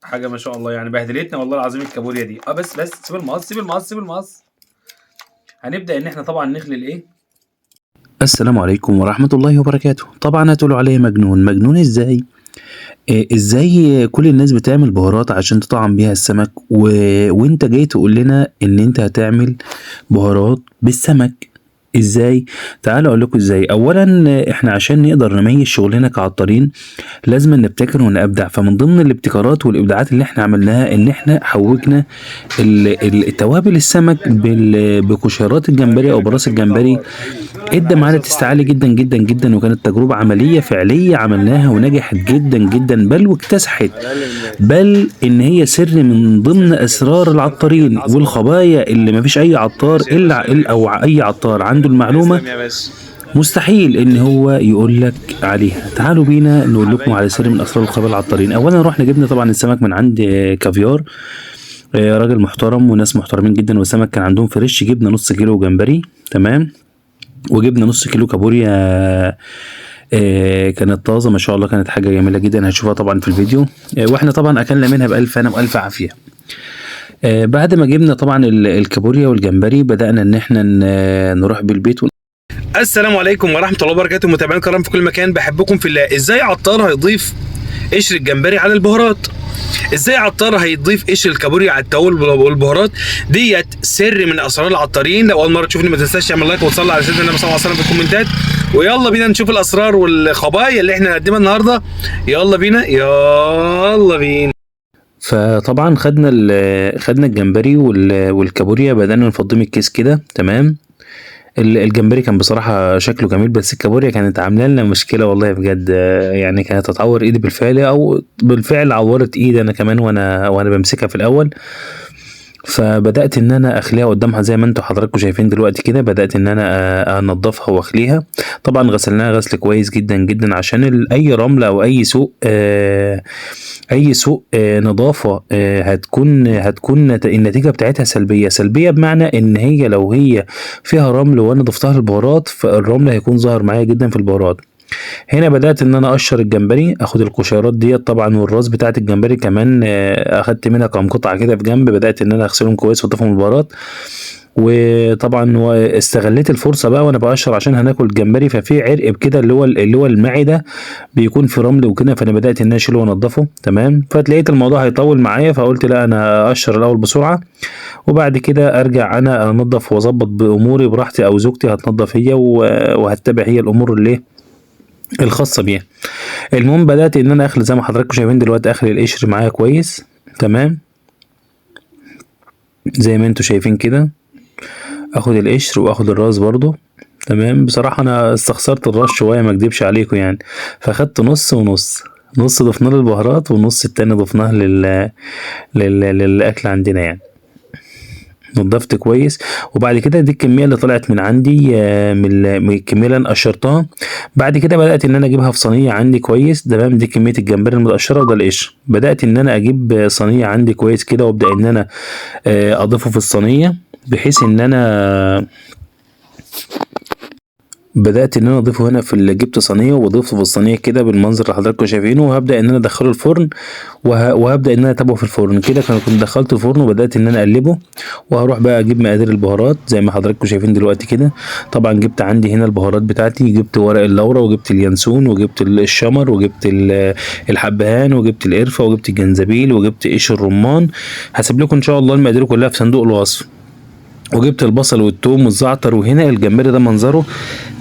حاجه ما شاء الله يعني، بهدلتنا والله العظيم الكابوريا دي. بس سيب المقص سيب المقص سيب المقص. هنبدا ان احنا طبعا نخلي الايه. السلام عليكم ورحمة الله وبركاته. طبعا هتقولوا عليا مجنون ازاي؟ ازاي كل الناس بتعمل بهارات عشان تطعم بيها السمك وانت جاي تقول لنا ان انت هتعمل بهارات بالسمك؟ ازاي؟ تعالوا اقول لكم ازاي. اولا احنا عشان نقدر نميز شغلنا كعطارين لازم نبتكر ونبدع. فمن ضمن الابتكارات والابداعات اللي احنا عملناها ان احنا حوجنا التوابل السمك بقشيرات الجمبري او براس الجمبري. ادى معانا تيست عالي جدا جدا جدا، وكانت تجربه عمليه فعليه عملناها ونجحت جدا جدا، بل واكتسحت، بل ان هي سر من ضمن اسرار العطارين والخبايا اللي مفيش اي عطار الا او اي عطار عنده المعلومه مستحيل ان هو يقول لك عليها. تعالوا بينا نقول لكم على سر من اسرار الخبايا العطارين. اولا رحنا جبنا طبعا السمك من عند كافيار، راجل محترم وناس محترمين جدا، والسمك كان عندهم فريش. جبنا نص كيلو جمبري، تمام، وجبنا نص كيلو كابوريا كانت طازه ما شاء الله، كانت حاجه جميله جدا هتشوفها طبعا في الفيديو. واحنا طبعا اكلنا منها بالف هنا والف عافيه. بعد ما جبنا طبعا الكابوريا والجمبري بدانا ان احنا نروح بالبيت. السلام عليكم ورحمه الله وبركاته. متابعين الكرام في كل مكان، بحبكم في الله. ازاي عطار هيضيف قشر الجمبري على البهارات؟ ازاي عطار هيضيف قشر الكابوريا على التوابل والبهارات؟ ديت سر من اسرار العطارين. لو اول مره تشوفني ما تنساش تعمل لايك وتصلي على سيدنا النبي صلى الله عليه وسلم في الكومنتات. ويلا بينا نشوف الاسرار والخبايا اللي احنا هنقدمها النهارده. يلا بينا. فطبعا خدنا الجمبري والكابوريا، بدانا نفضيهم الكيس كده، تمام. الجمبري كان بصراحة شكله جميل، بس الكابوريا كانت عاملة لنا مشكلة والله بجد. يعني كانت هتعور ايدي بالفعل، او بالفعل عورت ايدي انا كمان وانا بمسكها في الاول. فبدأت ان انا اخليها قدامها زي ما انتوا حضراتكم شايفين دلوقتي كده. بدأت ان انا انضفها واخليها. طبعا غسلناها غسل كويس جدا جدا عشان اي رملة او اي سوء نظافة هتكون النتيجة بتاعتها سلبية بمعنى ان هي لو هي فيها رمل وانا ضفتها للبهارات، فالرمل هيكون ظاهر معايا جدا في البهارات. هنا بدأت ان انا اقشر الجمبري، اخد القشيرات ديت طبعا، والراس بتاعت الجمبري كمان اخدت منها كام قطعة كده في جنب. بدأت ان انا اغسلهم كويس واضيفهم البهارات. وطبعا استغليت الفرصه بقى وانا بقشر عشان هناكل الجمبري، ففي عرق كده اللي هو المعده بيكون في رمل وكده. فانا بدات ان انا اشيله وانضفه، تمام. فتلاقيت الموضوع هيطول معايا، فقلت لا انا اقشر الاول بسرعه، وبعد كده ارجع انا انضف واظبط باموري براحتي، او زوجتي هتنضف هي وهتتابع هي الامور اللي الخاصه بيها. المهم بدات ان انا اخلي زي ما حضراتكم شايفين دلوقتي، اخلي القشر معايا كويس، تمام، زي ما انتوا شايفين كده. اخد القشر واخد الراس برضو، تمام. بصراحة انا استخسرت الراس شوية ما اكدبش عليكم يعني، فاخدت نص ونص. نص ضفناه للبهارات والنص التاني ضفناه للاكل عندنا يعني. نضفت كويس، وبعد كده دي الكمية اللي طلعت من عندي من الكمية اللي انا قشرتها. بعد كده بدأت ان انا اجيبها في صينية عندي كويس، تمام. دي كمية الجمبري المتقشرة وده القشر. بدأت ان انا اجيب صينية عندي كويس كده، وابدأ ان انا اضيفه في الصينية، بحيث ان انا بدأت ان انا اضيفه هنا جبت صينيه وضفته في الصينيه كده بالمنظر اللي حضراتكم شايفينه. وهبدأ ان انا ادخله الفرن، وهبدأ ان انا اتابعه في الفرن كده. كنت دخلت الفرن وبدأت ان انا اقلبه، وهروح بقى اجيب مقادير البهارات زي ما حضراتكم شايفين دلوقتي كده. طبعا جبت عندي هنا البهارات بتاعتي، جبت ورق اللورا وجبت اليانسون وجبت الشمر وجبت الحبهان وجبت القرفه وجبت الجنزبيل وجبت قشر الرمان. هسيب لكم ان شاء الله المقادير كلها في صندوق الوصف. وجبت البصل والثوم والزعتر. وهنا الجمبري ده منظره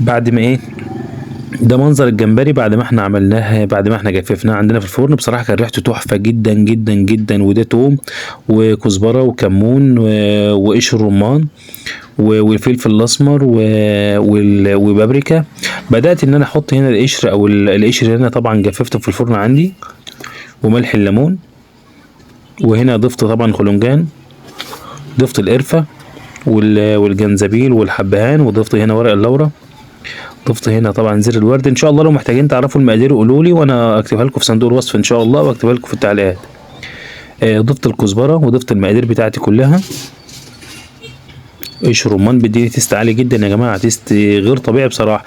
بعد ما ايه، ده منظر الجمبري بعد ما احنا عملناه، بعد ما احنا جففناه عندنا في الفرن. بصراحه كان ريحته تحفه جدا جدا جدا. وده توم وكزبره وكمون وقشر رمان والفلفل الاسمر وبابريكا. بدات ان انا احط هنا القشر او القشر اللي انا طبعا جففته في الفرن عندي، وملح الليمون. وهنا ضفت طبعا خلنجان، ضفت القرفه والجنزبيل والحبهان، وضفت هنا ورق اللورا، ضفت هنا طبعا زر الورد. ان شاء الله لو محتاجين تعرفوا المقادير قولوا لي وانا اكتبها لكم في صندوق الوصف ان شاء الله، واكتبها لكم في التعليقات. ضفت الكزبره وضفت المقادير بتاعتي كلها. قشر رمان بيديني تيست عالي جدا يا جماعه، تيست غير طبيعي بصراحه.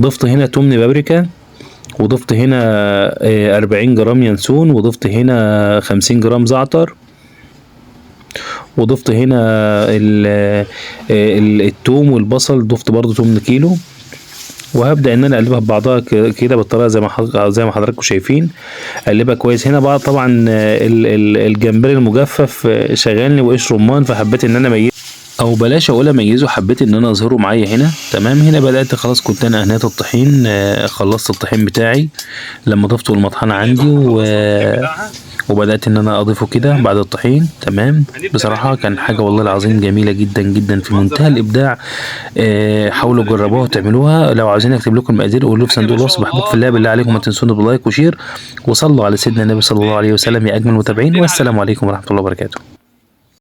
ضفت هنا توم بابريكا، وضفت هنا 40 جرام ينسون، وضفت هنا 50 جرام زعتر، وضفت هنا التوم والبصل، ضفت برضو 8 كيلو. وهبدا ان انا اقلبها ببعضها كده بالطريقه زي ما حضراتكم شايفين. اقلبها كويس. هنا بقى طبعا الجمبري المجفف شغالني وقش رمان، فحبيت ان انا اميزه، او بلاش اقول اميزه، حبيت ان انا اظهره معايا هنا. تمام. هنا بدات خلاص، كنت انا انهيت الطحين، خلصت الطحين بتاعي لما ضفته المطحنه عندي، وبدات ان انا اضيفه كده بعد الطحين. تمام. بصراحه كان حاجه والله العظيم جميله جدا جدا، في منتهى الابداع. حاولوا تجربوها وتعملوها. لو عاوزين اكتب لكم المقادير قولوا في صندوق الوصف. بحبكم في الله، بالله عليكم ما تنسوني بلايك وشير، وصلوا على سيدنا النبي صلى الله عليه وسلم يا اجمل متابعين. والسلام عليكم ورحمه الله وبركاته.